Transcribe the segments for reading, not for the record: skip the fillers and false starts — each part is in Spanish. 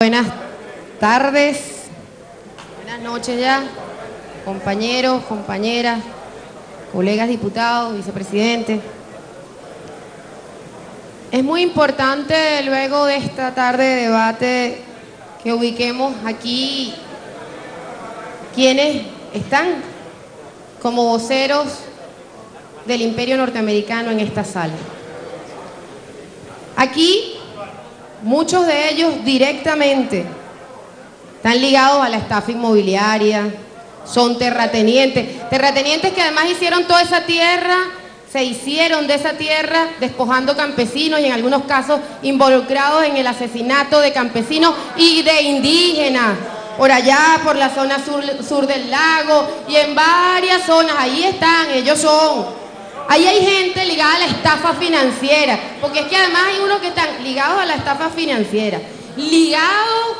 Buenas tardes, buenas noches ya, compañeros, compañeras, colegas diputados, vicepresidentes. Es muy importante luego de esta tarde de debate que ubiquemos aquí quienes están como voceros del imperio norteamericano en esta sala. Aquí muchos de ellos directamente están ligados a la estafa inmobiliaria, son terratenientes que además hicieron toda esa tierra, se hicieron de esa tierra despojando campesinos y en algunos casos involucrados en el asesinato de campesinos y de indígenas, por allá, por la zona sur del lago y en varias zonas, ahí están, ellos son. Ahí hay gente ligada a la estafa financiera, porque es que además hay unos que están ligados a la estafa financiera, ligados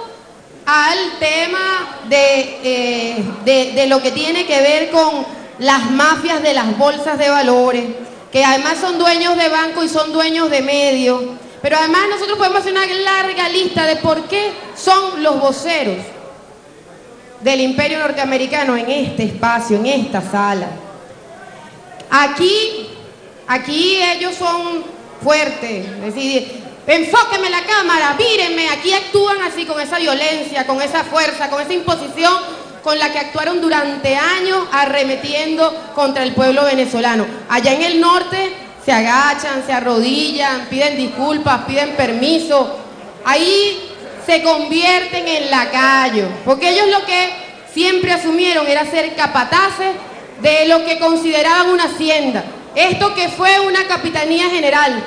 al tema de lo que tiene que ver con las mafias de las bolsas de valores, que además son dueños de banco y son dueños de medios. Pero además nosotros podemos hacer una larga lista de por qué son los voceros del imperio norteamericano en este espacio, en esta sala. Aquí ellos son fuertes, es decir, enfóquenme la cámara, mírenme, aquí actúan así con esa violencia, con esa fuerza, con esa imposición con la que actuaron durante años arremetiendo contra el pueblo venezolano. Allá en el norte se agachan, se arrodillan, piden disculpas, piden permiso, ahí se convierten en lacayos, porque ellos lo que siempre asumieron era ser capataces de lo que consideraban una hacienda, esto que fue una capitanía general,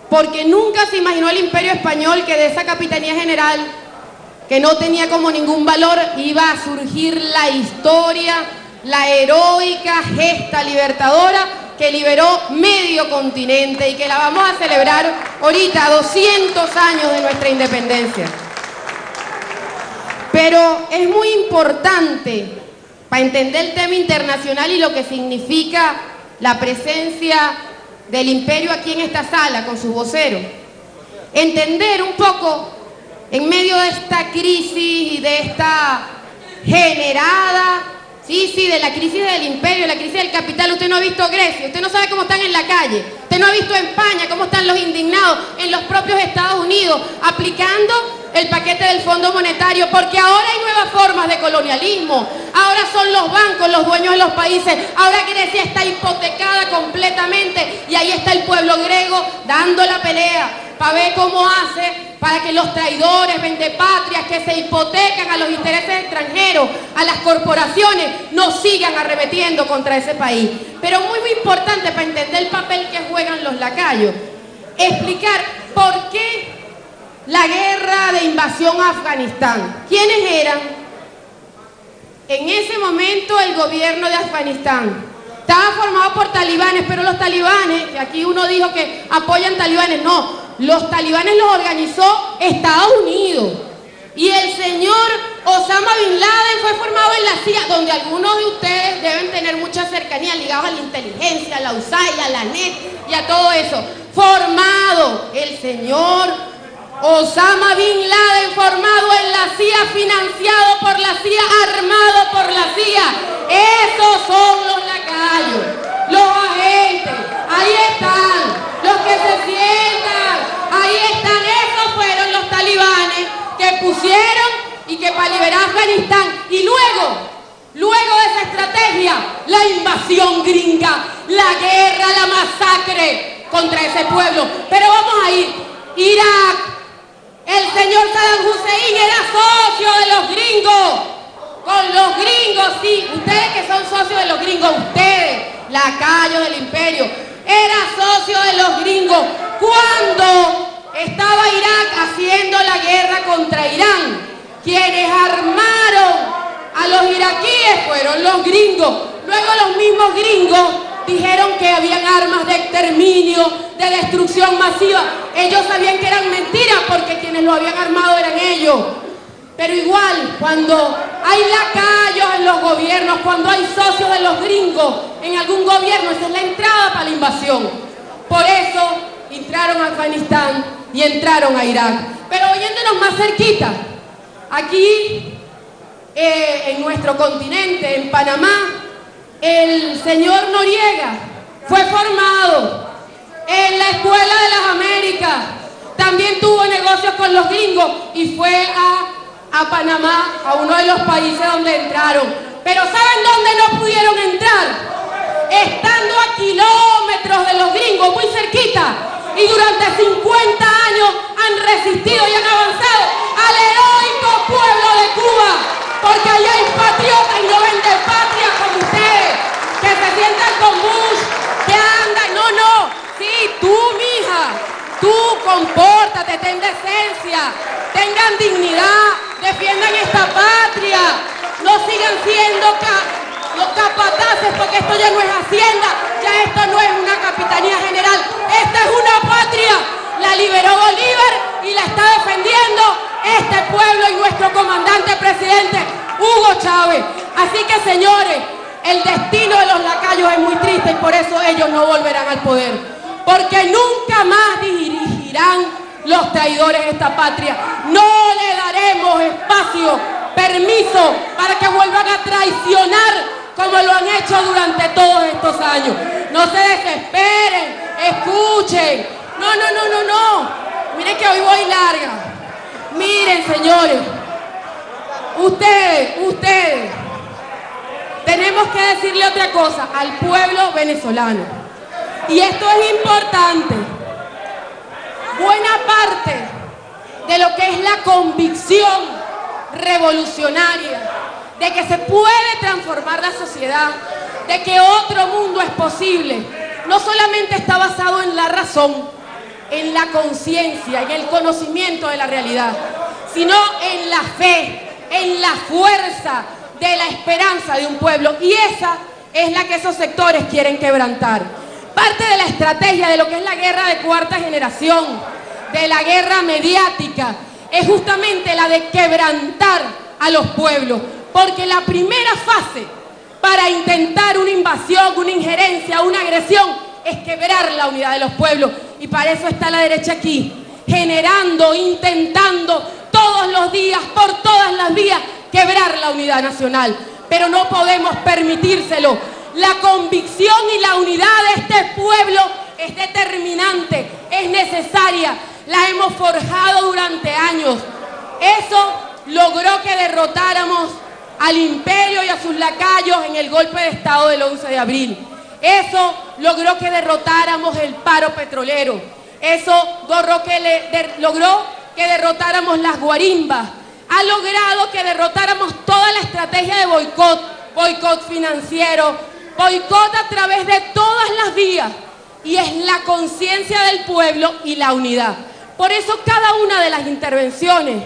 porque nunca se imaginó el imperio español que de esa capitanía general, que no tenía como ningún valor, iba a surgir la historia, la heroica gesta libertadora que liberó medio continente y que la vamos a celebrar ahorita, 200 años de nuestra independencia. Pero es muy importante para entender el tema internacional y lo que significa la presencia del imperio aquí en esta sala con sus voceros, entender un poco en medio de esta crisis y de esta generada, de la crisis del imperio, la crisis del capital. Usted no ha visto Grecia, usted no sabe cómo están en la calle, usted no ha visto España cómo están los indignados en los propios Estados Unidos aplicando el paquete del Fondo Monetario, porque ahora hay nuevas formas de colonialismo, ahora son los bancos los dueños de los países, ahora Grecia está hipotecada completamente y ahí está el pueblo griego dando la pelea para ver cómo hace para que los traidores, vendepatrias que se hipotecan a los intereses extranjeros, a las corporaciones, no sigan arremetiendo contra ese país. Pero muy importante para entender el papel que juegan los lacayos, explicar por qué la guerra de invasión a Afganistán. ¿Quiénes eran? En ese momento el gobierno de Afganistán estaba formado por talibanes, pero los talibanes, que aquí uno dijo que apoyan talibanes, no, los talibanes los organizó Estados Unidos. Y el señor Osama Bin Laden fue formado en la CIA, donde algunos de ustedes deben tener mucha cercanía, ligados a la inteligencia, a la USAID, a la NET y a todo eso. Formado el señor Osama Bin Laden, formado en la CIA, financiado por la CIA, armado por la CIA. Esos son los lacayos, los agentes. Ahí están, los que se sientan, ahí están. Esos fueron los talibanes que pusieron y que para liberar Afganistán. Y luego de esa estrategia, la invasión gringa, la guerra, la masacre contra ese pueblo. Pero vamos a ir, Irak. El señor Saddam Hussein era socio de los gringos, con los gringos, sí, ustedes que son socios de los gringos, ustedes, lacayos del imperio, era socio de los gringos cuando estaba Irak haciendo la guerra contra Irán. Quienes armaron a los iraquíes fueron los gringos. Luego los mismos gringos dijeron que habían armas de exterminio, de destrucción masiva. Ellos sabían que eran mentiras porque quienes lo habían armado eran ellos. Pero igual, cuando hay lacayos en los gobiernos, cuando hay socios de los gringos en algún gobierno, esa es la entrada para la invasión. Por eso entraron a Afganistán y entraron a Irak. Pero oyéndonos más cerquita, Aquí, en nuestro continente, en Panamá, el señor Noriega fue formado en la Escuela de las Américas, también tuvo negocios con los gringos y fue a Panamá, a uno de los países donde entraron. Pero ¿saben dónde no pudieron entrar? Estando a kilómetros de los gringos, muy cerquita, y durante 50 años han resistido y han avanzado al heroico pueblo de Cuba, porque allá hay patriotas y no venden patria como ustedes, que se sientan con Bush, que andan, no, sí, tú, mija, tú compórtate, ten decencia, tengan dignidad, defiendan esta patria, no sigan siendo los capataces, porque esto ya no es hacienda, ya esto no es una capitanía general, esta es una patria, la liberó Bolívar y la está defendiendo este pueblo y nuestro comandante presidente Hugo Chávez. Así que, señores, el destino de los lacayos es muy triste y por eso ellos no volverán al poder, porque nunca más dirigirán los traidores de esta patria. No le daremos espacio, permiso para que vuelvan a traicionar como lo han hecho durante todos estos años. No se desesperen, escuchen. No. Miren que hoy voy larga. Miren, señores, ustedes, tenemos que decirle otra cosa al pueblo venezolano. Y esto es importante. Buena parte de lo que es la convicción revolucionaria, de que se puede transformar la sociedad, de que otro mundo es posible, no solamente está basado en la razón, en la conciencia, en el conocimiento de la realidad, sino en la fe, en la fuerza de la esperanza de un pueblo, y esa es la que esos sectores quieren quebrantar. Parte de la estrategia de lo que es la guerra de cuarta generación, de la guerra mediática, es justamente la de quebrantar a los pueblos, porque la primera fase para intentar una invasión, una injerencia, una agresión, es quebrar la unidad de los pueblos, y para eso está la derecha aquí, generando, intentando todos los días, por todas las vías, quebrar la unidad nacional. Pero no podemos permitírselo. La convicción y la unidad de este pueblo es determinante, es necesaria, la hemos forjado durante años. Eso logró que derrotáramos al imperio y a sus lacayos en el golpe de estado del 11 de abril. Eso logró que derrotáramos el paro petrolero. Eso logró que derrotáramos las guarimbas. Ha logrado que derrotáramos toda la estrategia de boicot financiero, boicot a través de todas las vías. Y es la conciencia del pueblo y la unidad. Por eso cada una de las intervenciones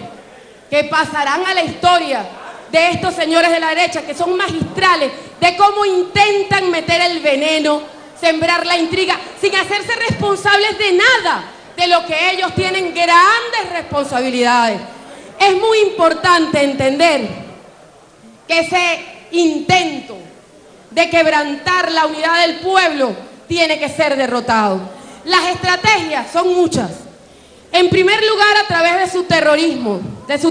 que pasarán a la historia de estos señores de la derecha, que son magistrales, de cómo intentan meter el veneno, sembrar la intriga, sin hacerse responsables de nada, de lo que ellos tienen grandes responsabilidades. Es muy importante entender que ese intento de quebrantar la unidad del pueblo tiene que ser derrotado. Las estrategias son muchas. En primer lugar, a través de su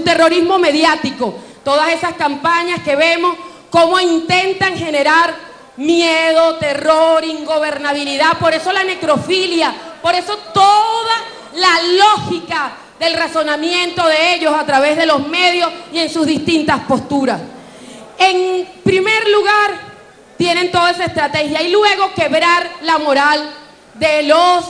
terrorismo mediático, todas esas campañas que vemos, cómo intentan generar miedo, terror, ingobernabilidad, por eso la necrofilia, por eso toda la lógica del razonamiento de ellos a través de los medios y en sus distintas posturas. En primer lugar, tienen toda esa estrategia, y luego quebrar la moral de los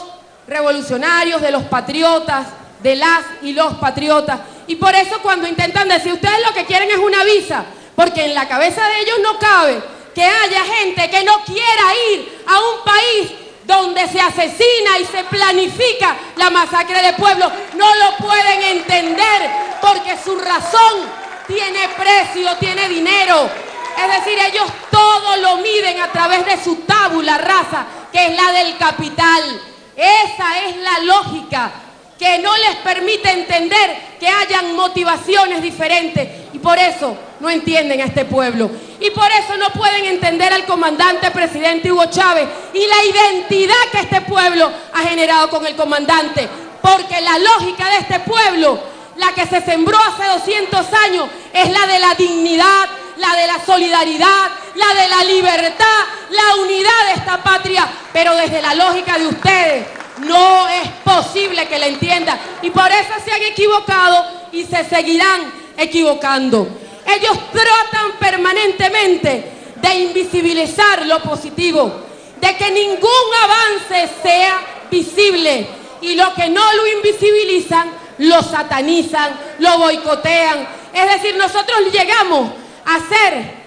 revolucionarios, de los patriotas, de las y los patriotas. Y por eso cuando intentan decir, ustedes lo que quieren es una visa, porque en la cabeza de ellos no cabe que haya gente que no quiera ir a un país donde se asesina y se planifica la masacre de pueblos. No lo pueden entender, porque su razón tiene precio, tiene dinero. Es decir, ellos todo lo miden a través de su tabula rasa, que es la del capital. Esa es la lógica que no les permite entender que hayan motivaciones diferentes, y por eso no entienden a este pueblo, y por eso no pueden entender al comandante presidente Hugo Chávez y la identidad que este pueblo ha generado con el comandante, porque la lógica de este pueblo la que se sembró hace 200 años, es la de la dignidad, la de la solidaridad, la de la libertad, la unidad de esta patria, pero desde la lógica de ustedes no es posible que la entiendan, y por eso se han equivocado y se seguirán equivocando. Ellos tratan permanentemente de invisibilizar lo positivo, de que ningún avance sea visible, y lo que no lo invisibilizan, lo satanizan, lo boicotean. Es decir, nosotros llegamos a ser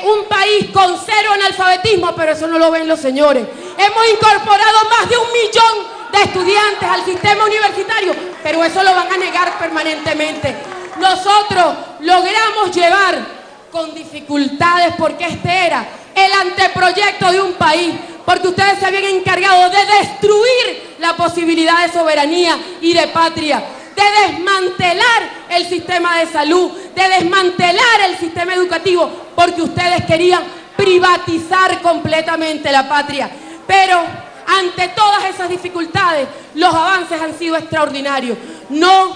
un país con 0 analfabetismo, pero eso no lo ven los señores. Hemos incorporado más de 1 millón de estudiantes al sistema universitario, pero eso lo van a negar permanentemente. Nosotros logramos llevar con dificultades, porque este era el anteproyecto de un país, porque ustedes se habían encargado de destruir la posibilidad de soberanía y de patria, de desmantelar el sistema de salud, de desmantelar el sistema educativo, porque ustedes querían privatizar completamente la patria. Pero ante todas esas dificultades, los avances han sido extraordinarios. No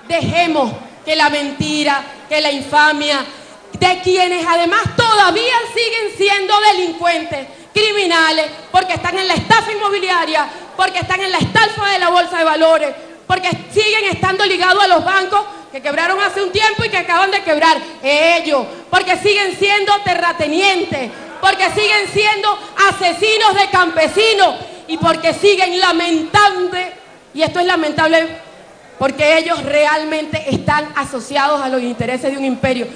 dejemos que la mentira, que la infamia, de quienes además todavía siguen siendo delincuentes, criminales, porque están en la estafa inmobiliaria, porque están en la estafa de la bolsa de valores, porque siguen estando ligados a los bancos que quebraron hace un tiempo y que acaban de quebrar ellos, porque siguen siendo terratenientes, porque siguen siendo asesinos de campesinos, y porque siguen lamentable, y esto es lamentable, porque ellos realmente están asociados a los intereses de un imperio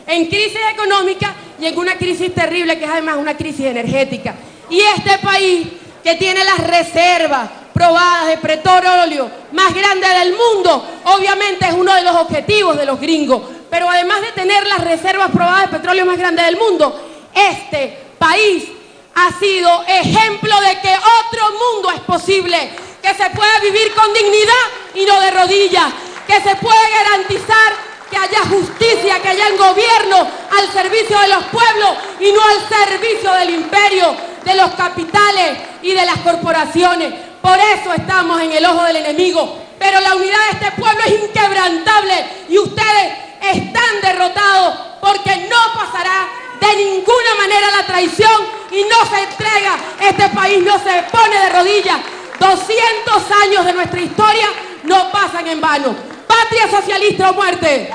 en crisis económica y en una crisis terrible, que es además una crisis energética. Y este país, que tiene las reservas probadas de petróleo más grandes del mundo, obviamente es uno de los objetivos de los gringos, pero además de tener las reservas probadas de petróleo más grandes del mundo, este país ha sido ejemplo de que otro mundo es posible, que se puede vivir con dignidad y no de rodillas, que se puede garantizar que haya justicia, que haya un gobierno al servicio de los pueblos y no al servicio del imperio, de los capitales y de las corporaciones. Por eso estamos en el ojo del enemigo, pero la unidad de este pueblo es inquebrantable, y ustedes están derrotados, porque no pasará de ninguna manera la traición y no se entrega. Este país no se pone de rodillas. 200 años de nuestra historia no pasan en vano. ¡Patria socialista o muerte!